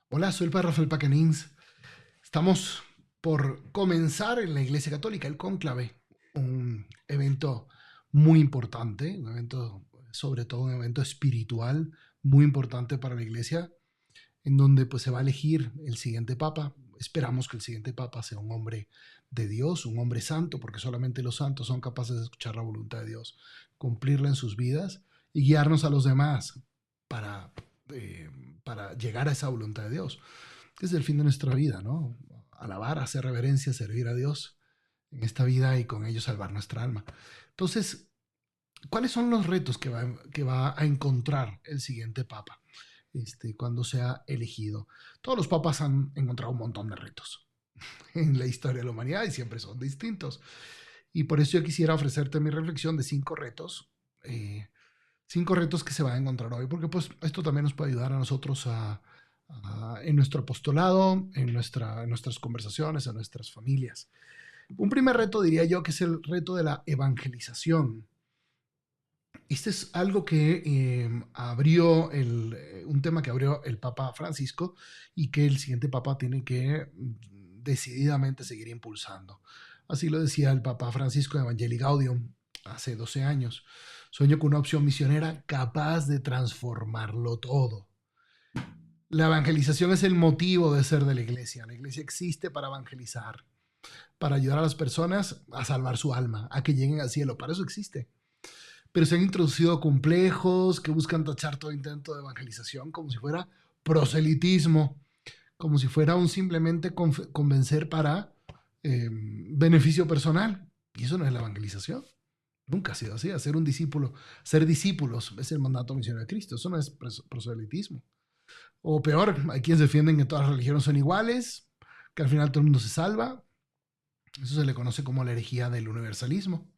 Hola, soy el padre Rafael Pacanins. Estamos por comenzar en la Iglesia Católica el cónclave, un evento muy importante, un evento, sobre todo un evento espiritual muy importante para la Iglesia, en donde pues se va a elegir el siguiente papa. Esperamos que el siguiente papa sea un hombre de Dios, un hombre santo, porque solamente los santos son capaces de escuchar la voluntad de Dios, cumplirla en sus vidas y guiarnos a los demás para, eh, para llegar a esa voluntad de Dios, que es el fin de nuestra vida, ¿no? Alabar, hacer reverencia, servir a Dios en esta vida y con ello salvar nuestra alma. Entonces, ¿cuáles son los retos que va a encontrar el siguiente papa cuando sea elegido? Todos los papas han encontrado un montón de retos en la historia de la humanidad y siempre son distintos. Y por eso yo quisiera ofrecerte mi reflexión de eh, 5 retos que se van a encontrar hoy, porque pues esto también nos puede ayudar a nosotros en nuestro apostolado, en nuestras conversaciones, en nuestras familias. Un primer reto diría yo que es el reto de la evangelización. Este es algo que un tema que abrió el Papa Francisco y que el siguiente Papa tiene que decididamente seguir impulsando. Así lo decía el Papa Francisco en Evangelii Gaudium hace 12 años. Sueño con una opción misionera capaz de transformarlo todo. La evangelización es el motivo de ser de la iglesia. La iglesia existe para evangelizar, para ayudar a las personas a salvar su alma, a que lleguen al cielo. Para eso existe. Pero se han introducido complejos que buscan tachar todo intento de evangelización como si fuera proselitismo, como si fuera un simplemente convencer para beneficio personal. Y eso no es la evangelización. Nunca ha sido así. Hacer un discípulo, ser discípulos es el mandato misionero de Cristo. Eso no es proselitismo. O peor, hay quienes defienden que todas las religiones son iguales, que al final todo el mundo se salva. Eso se le conoce como la herejía del universalismo.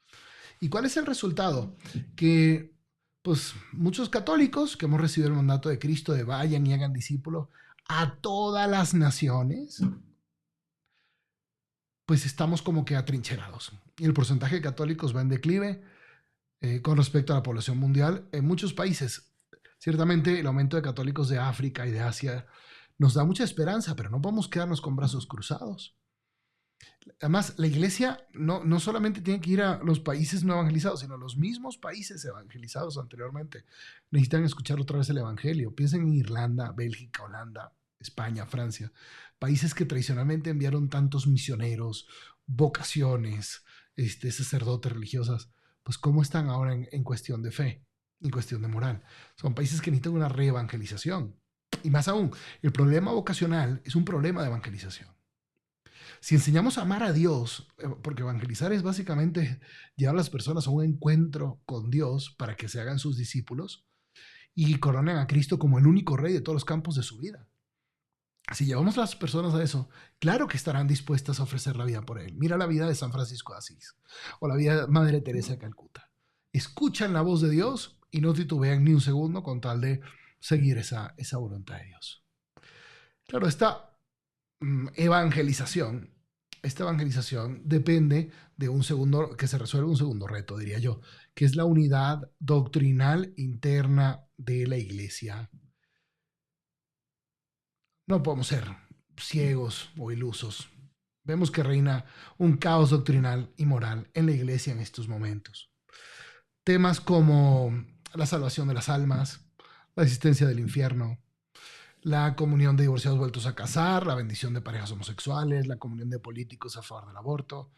¿Y cuál es el resultado? Que pues muchos católicos que hemos recibido el mandato de Cristo de vayan y hagan discípulos a todas las naciones, pues estamos como que atrincherados. Y el porcentaje de católicos va en declive con respecto a la población mundial en muchos países. Ciertamente el aumento de católicos de África y de Asia nos da mucha esperanza, pero no podemos quedarnos con brazos cruzados. Además, la iglesia no solamente tiene que ir a los países no evangelizados, sino a los mismos países evangelizados anteriormente. Necesitan escuchar otra vez el evangelio. Piensen en Irlanda, Bélgica, Holanda, España, Francia. Países que tradicionalmente enviaron tantos misioneros, vocaciones, sacerdotes religiosas. Pues, ¿cómo están ahora en cuestión de fe, en cuestión de moral? Son países que necesitan una reevangelización. Y más aún, el problema vocacional es un problema de evangelización. Si enseñamos a amar a Dios, porque evangelizar es básicamente llevar a las personas a un encuentro con Dios para que se hagan sus discípulos y coronen a Cristo como el único rey de todos los campos de su vida. Si llevamos a las personas a eso, claro que estarán dispuestas a ofrecer la vida por Él. Mira la vida de San Francisco de Asís o la vida de Madre Teresa de Calcuta. Escuchan la voz de Dios y no titubean ni un segundo con tal de seguir esa voluntad de Dios. Claro, evangelización esta evangelización depende de que se resuelva un segundo reto, diría yo, que es la unidad doctrinal interna de la iglesia. No podemos ser ciegos o ilusos. Vemos que reina un caos doctrinal y moral en la iglesia en estos momentos. Temas como la salvación de las almas, la existencia del infierno, la comunión de divorciados vueltos a casar, la bendición de parejas homosexuales, la comunión de políticos a favor del aborto,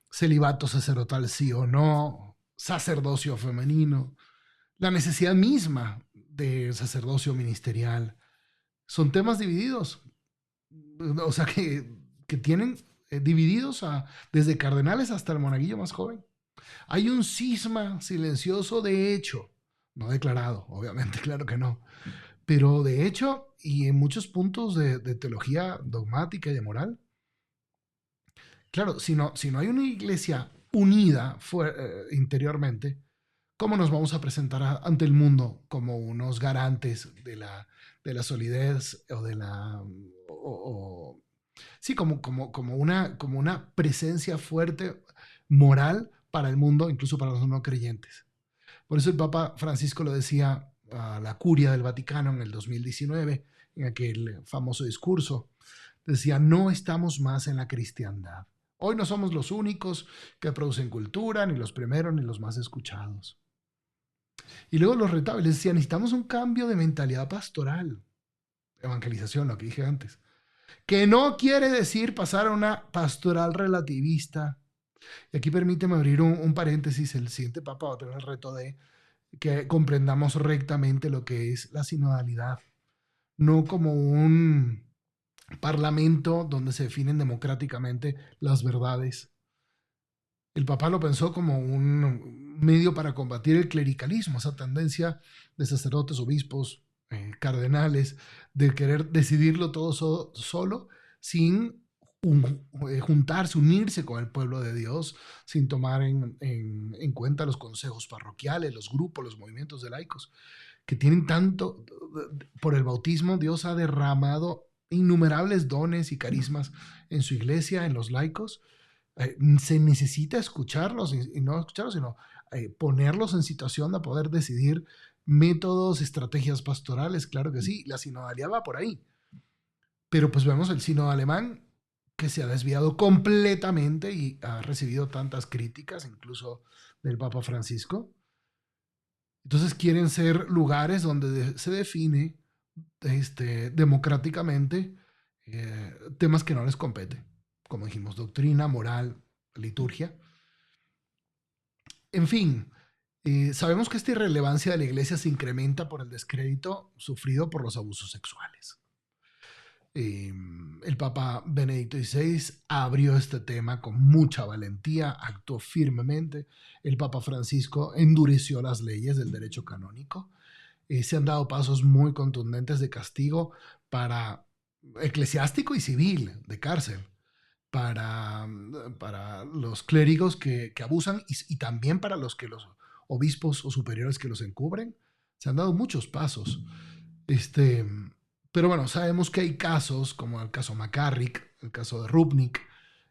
celibato sacerdotal sí o no, sacerdocio femenino, la necesidad misma de sacerdocio ministerial. Son temas divididos, o sea, que tienen divididos desde cardenales hasta el monaguillo más joven. Hay un cisma silencioso de hecho, no declarado, obviamente, claro que no, pero de hecho y en muchos puntos de teología dogmática y de moral. Claro, si no hay una iglesia unida interiormente, ¿cómo nos vamos a presentar ante el mundo como unos garantes de la solidez o de la... sí, como una presencia fuerte moral para el mundo, incluso para los no creyentes? Por eso el Papa Francisco lo decía a la curia del Vaticano en el 2019, en aquel famoso discurso. Decía, no estamos más en la cristiandad. Hoy no somos los únicos que producen cultura, ni los primeros, ni los más escuchados. Y luego los retaba y les decía, necesitamos un cambio de mentalidad pastoral. Evangelización, lo que dije antes. Que no quiere decir pasar a una pastoral relativista. Y aquí permíteme abrir un paréntesis. El siguiente papa va a tener el reto de que comprendamos rectamente lo que es la sinodalidad. No como un parlamento donde se definen democráticamente las verdades. El Papa lo pensó como un medio para combatir el clericalismo, esa tendencia de sacerdotes, obispos, cardenales, de querer decidirlo todo solo, sin juntarse, unirse con el pueblo de Dios, sin tomar en cuenta los consejos parroquiales, los grupos, los movimientos de laicos, que tienen tanto, por el bautismo Dios ha derramado innumerables dones y carismas en su iglesia, en los laicos. Se necesita escucharlos y no escucharlos, sino ponerlos en situación de poder decidir métodos, estrategias pastorales, claro que sí, la sinodalidad va por ahí. Pero pues vemos el sínodo alemán que se ha desviado completamente y ha recibido tantas críticas, incluso del Papa Francisco. Entonces quieren ser lugares donde se define democráticamente temas que no les competen, como dijimos, doctrina, moral, liturgia. En fin, sabemos que esta irrelevancia de la iglesia se incrementa por el descrédito sufrido por los abusos sexuales. El Papa Benedicto XVI abrió este tema con mucha valentía, actuó firmemente. El Papa Francisco endureció las leyes del derecho canónico. Se han dado pasos muy contundentes de castigo para eclesiástico y civil, de cárcel, para los clérigos que abusan y también para los obispos o superiores que los encubren. Se han dado muchos pasos. Pero bueno, sabemos que hay casos, como el caso McCarrick, el caso de Rupnik,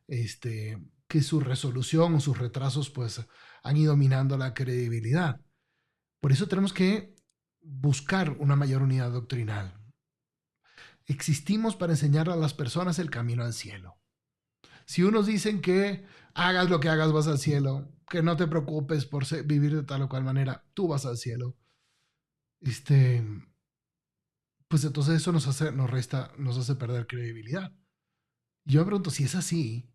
que su resolución o sus retrasos pues han ido minando la credibilidad. Por eso tenemos que buscar una mayor unidad doctrinal. Existimos para enseñar a las personas el camino al cielo. Si unos dicen que hagas lo que hagas vas al cielo, que no te preocupes por vivir de tal o cual manera, tú vas al cielo, pues entonces eso nos hace perder credibilidad. Y yo me pregunto, si es así,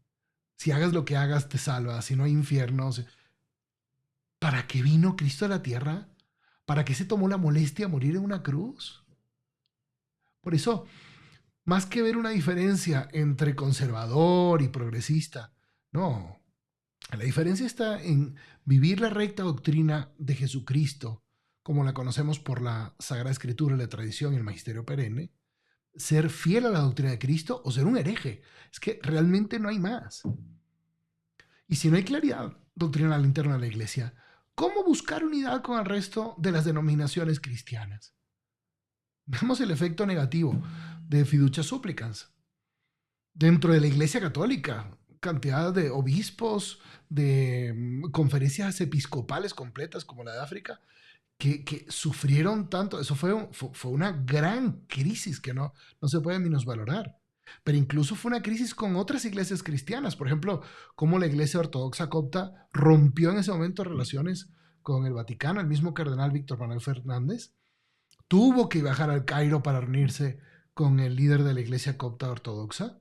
si hagas lo que hagas te salvas, si no hay infierno, ¿para qué vino Cristo a la tierra? ¿Para qué se tomó la molestia de morir en una cruz? Por eso, más que ver una diferencia entre conservador y progresista, no. La diferencia está en vivir la recta doctrina de Jesucristo, como la conocemos por la Sagrada Escritura, la tradición y el magisterio perenne, ser fiel a la doctrina de Cristo o ser un hereje. Es que realmente no hay más. Y si no hay claridad doctrinal interna de la Iglesia, ¿cómo buscar unidad con el resto de las denominaciones cristianas? Vemos el efecto negativo de fiducia supplicans. Dentro de la Iglesia Católica, cantidad de obispos, de conferencias episcopales completas como la de África, que sufrieron tanto. Eso fue una gran crisis que no se puede minusvalorar. Pero incluso fue una crisis con otras iglesias cristianas. Por ejemplo, cómo la Iglesia Ortodoxa Copta rompió en ese momento relaciones con el Vaticano. El mismo cardenal Víctor Manuel Fernández tuvo que viajar al Cairo para reunirse con el líder de la Iglesia Copta Ortodoxa.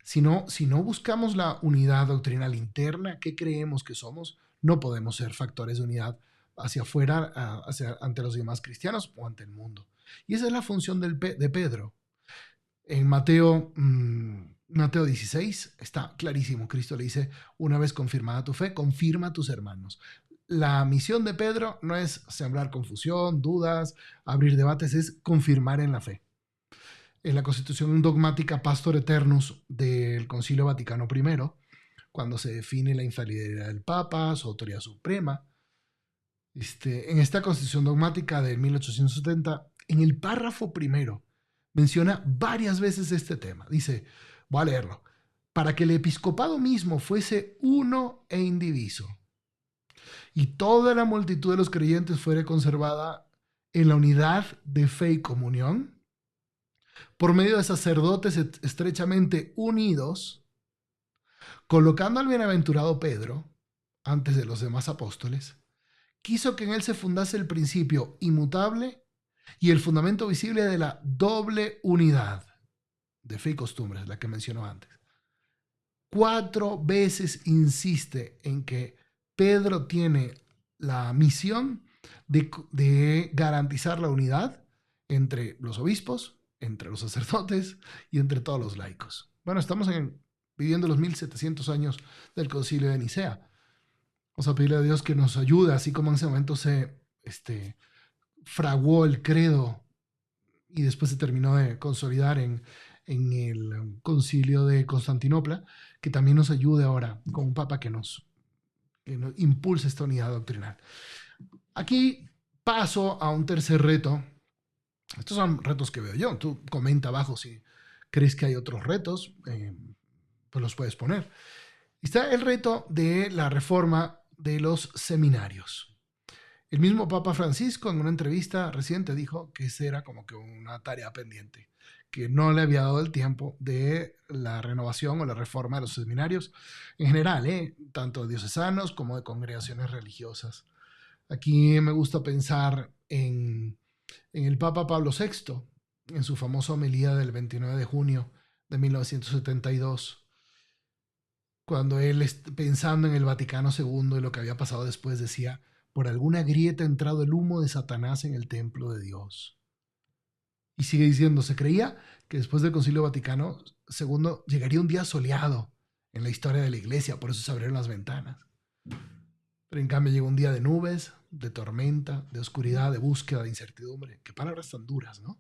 Si no buscamos la unidad doctrinal interna, ¿qué creemos que somos? No podemos ser factores de unidad hacia afuera, ante los demás cristianos o ante el mundo. Y esa es la función de Pedro. En Mateo 16 está clarísimo. Cristo le dice, una vez confirmada tu fe, confirma a tus hermanos. La misión de Pedro no es sembrar confusión, dudas, abrir debates, es confirmar en la fe. En la Constitución Dogmática Pastor Eternus del Concilio Vaticano I, cuando se define la infalibilidad del Papa, su autoridad suprema, en esta Constitución Dogmática de 1870, en el párrafo primero, menciona varias veces este tema. Dice, voy a leerlo, para que el episcopado mismo fuese uno e indiviso, y toda la multitud de los creyentes fuera conservada en la unidad de fe y comunión, por medio de sacerdotes estrechamente unidos, colocando al bienaventurado Pedro antes de los demás apóstoles, quiso que en él se fundase el principio inmutable y el fundamento visible de la doble unidad de fe y costumbres, la que mencionó antes. 4 veces insiste en que Pedro tiene la misión de garantizar la unidad entre los obispos, entre los sacerdotes y entre todos los laicos. Bueno, estamos viviendo los 1700 años del Concilio de Nicea. Vamos a pedirle a Dios que nos ayude, así como en ese momento se fraguó el credo y después se terminó de consolidar en el Concilio de Constantinopla, que también nos ayude ahora con un papa que nos impulse esta unidad doctrinal. Aquí paso a un tercer reto. Estos son retos que veo yo. Tú comenta abajo si crees que hay otros retos, pues los puedes poner. Está el reto de la reforma de los seminarios. El mismo Papa Francisco en una entrevista reciente dijo que esa era como que una tarea pendiente, que no le había dado el tiempo de la renovación o la reforma de los seminarios en general, tanto diocesanos como de congregaciones religiosas. Aquí me gusta pensar en el Papa Pablo VI, en su famosa homilía del 29 de junio de 1972, cuando él, pensando en el Vaticano II y lo que había pasado después, decía: por alguna grieta ha entrado el humo de Satanás en el templo de Dios. Y sigue diciendo, se creía que después del Concilio Vaticano II llegaría un día soleado en la historia de la iglesia, por eso se abrieron las ventanas. Pero en cambio llegó un día de nubes, de tormenta, de oscuridad, de búsqueda, de incertidumbre. Qué palabras tan duras, ¿no?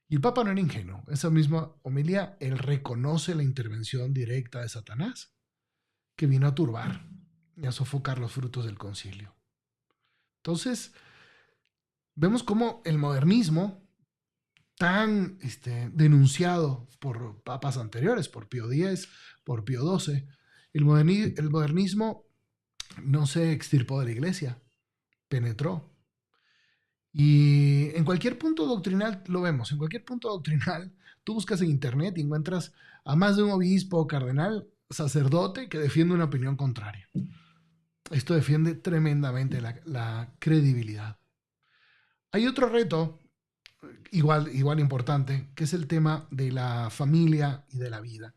Y el Papa no era ingenuo. Esa misma homilía, él reconoce la intervención directa de Satanás, que vino a turbar y a sofocar los frutos del concilio. Entonces, vemos cómo el modernismo, tan denunciado por papas anteriores, por Pío X, por Pío XII, el modernismo no se extirpó de la iglesia, penetró. Y en cualquier punto doctrinal lo vemos, en cualquier punto doctrinal, tú buscas en internet y encuentras a más de un obispo, cardenal, sacerdote que defiende una opinión contraria. Esto defiende tremendamente la credibilidad. Hay otro reto igual importante, que es el tema de la familia y de la vida.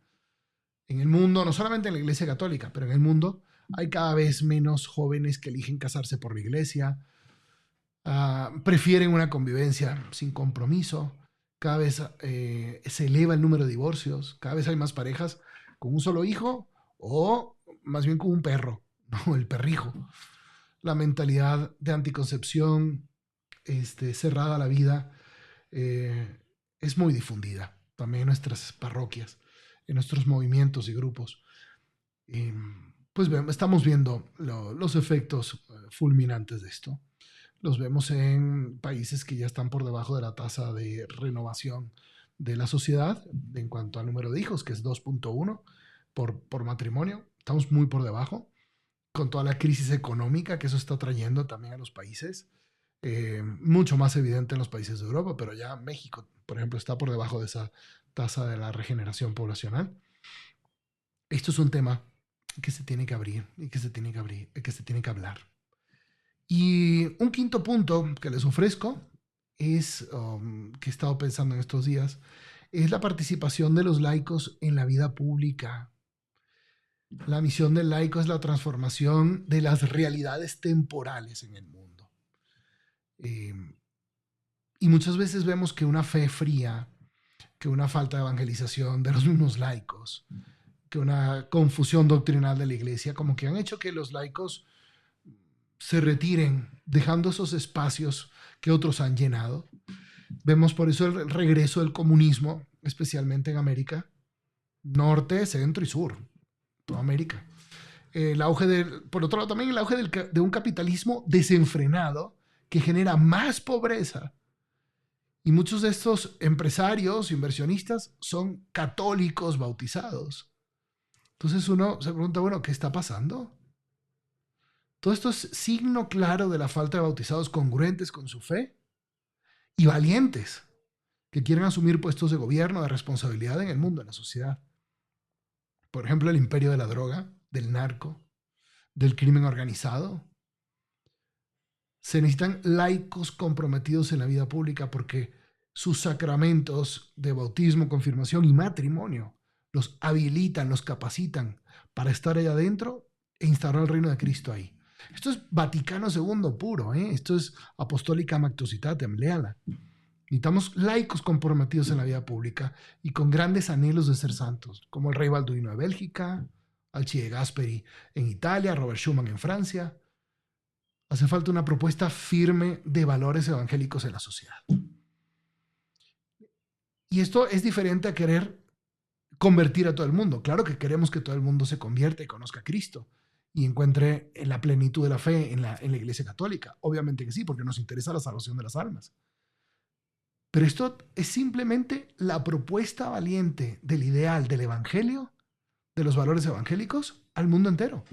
En el mundo, no solamente en la Iglesia Católica, pero en el mundo hay cada vez menos jóvenes que eligen casarse por la iglesia, prefieren una convivencia sin compromiso, cada vez se eleva el número de divorcios, cada vez hay más parejas con un solo hijo o más bien con un perro, ¿no? El perrijo. La mentalidad de anticoncepción cerrada a la vida es muy difundida también en nuestras parroquias, en nuestros movimientos y grupos. Pues estamos viendo los efectos fulminantes de esto. Los vemos en países que ya están por debajo de la tasa de renovación de la sociedad en cuanto al número de hijos, que es 2.1 por matrimonio. Estamos muy por debajo, con toda la crisis económica que eso está trayendo también a los países. Mucho más evidente en los países de Europa, pero ya México, por ejemplo, está por debajo de esa tasa de la regeneración poblacional. Esto es un tema que se tiene que abrir y que se tiene que hablar. Y un quinto punto que les ofrezco es, que he estado pensando en estos días, es la participación de los laicos en la vida pública. La misión del laico es la transformación de las realidades temporales en el mundo. Y muchas veces vemos que una fe fría, que una falta de evangelización de los mismos laicos, que una confusión doctrinal de la iglesia, como que han hecho que los laicos se retiren, dejando esos espacios que otros han llenado. Vemos por eso el regreso del comunismo, especialmente en América, norte, centro y sur, toda América. Por otro lado, también el auge de un capitalismo desenfrenado que genera más pobreza. Y muchos de estos empresarios, inversionistas, son católicos bautizados. Entonces uno se pregunta, bueno, ¿qué está pasando? Todo esto es signo claro de la falta de bautizados congruentes con su fe. y valientes que quieren asumir puestos de gobierno, de responsabilidad en el mundo, en la sociedad. Por ejemplo, el imperio de la droga, del narco, del crimen organizado. Se necesitan laicos comprometidos en la vida pública porque sus sacramentos de bautismo, confirmación y matrimonio los habilitan, los capacitan para estar ahí adentro e instaurar el reino de Cristo ahí. Esto es Vaticano II puro, ¿eh? Esto es Apostólica Macto Citatem, léala. Necesitamos laicos comprometidos en la vida pública y con grandes anhelos de ser santos, como el rey Balduino de Bélgica, Alcide Gasperi en Italia, Robert Schuman en Francia. Hace falta una propuesta firme de valores evangélicos en la sociedad. Y esto es diferente a querer convertir a todo el mundo. Claro que queremos que todo el mundo se convierta y conozca a Cristo y encuentre la plenitud de la fe en la Iglesia Católica. Obviamente que sí, porque nos interesa la salvación de las almas. Pero esto es simplemente la propuesta valiente del ideal del evangelio, de los valores evangélicos, al mundo entero.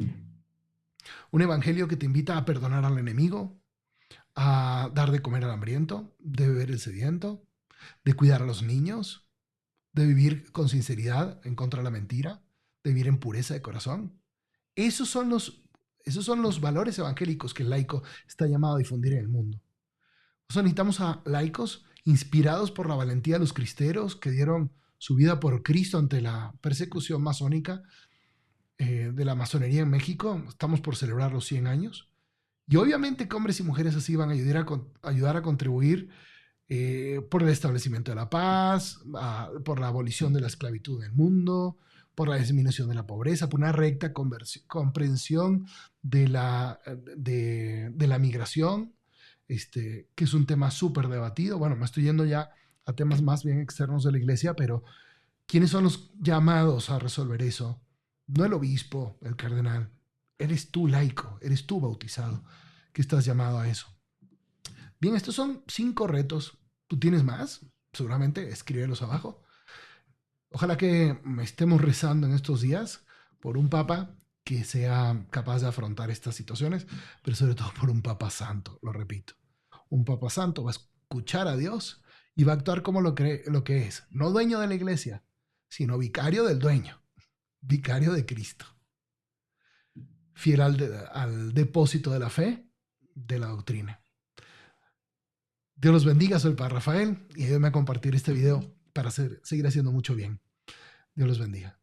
Un evangelio que te invita a perdonar al enemigo, a dar de comer al hambriento, de beber el sediento, de cuidar a los niños, de vivir con sinceridad en contra de la mentira, de vivir en pureza de corazón. Esos son los valores evangélicos que el laico está llamado a difundir en el mundo. O sea, necesitamos a laicos inspirados por la valentía de los cristeros que dieron su vida por Cristo ante la persecución masónica de la masonería en México. Estamos por celebrar los 100 años. Y obviamente que hombres y mujeres así van a ayudar a contribuir por el establecimiento de la paz, por la abolición de la esclavitud en el mundo, por la disminución de la pobreza, por una recta comprensión de la migración, que es un tema súper debatido. Bueno, me estoy yendo ya a temas más bien externos de la iglesia, pero ¿quiénes son los llamados a resolver eso? No el obispo, el cardenal. Eres tú laico, eres tú bautizado, que estás llamado a eso. Bien, estos son 5 retos. ¿Tú tienes más? Seguramente escríbelos abajo. Ojalá que estemos rezando en estos días por un papa que sea capaz de afrontar estas situaciones, pero sobre todo por un papa santo, lo repito. Un papa santo va a escuchar a Dios y va a actuar como lo que es, no dueño de la iglesia, sino vicario del dueño, vicario de Cristo, fiel al depósito de la fe, de la doctrina. Dios los bendiga, soy el Padre Rafael y ayúdenme a compartir este video para seguir haciendo mucho bien. Dios los bendiga.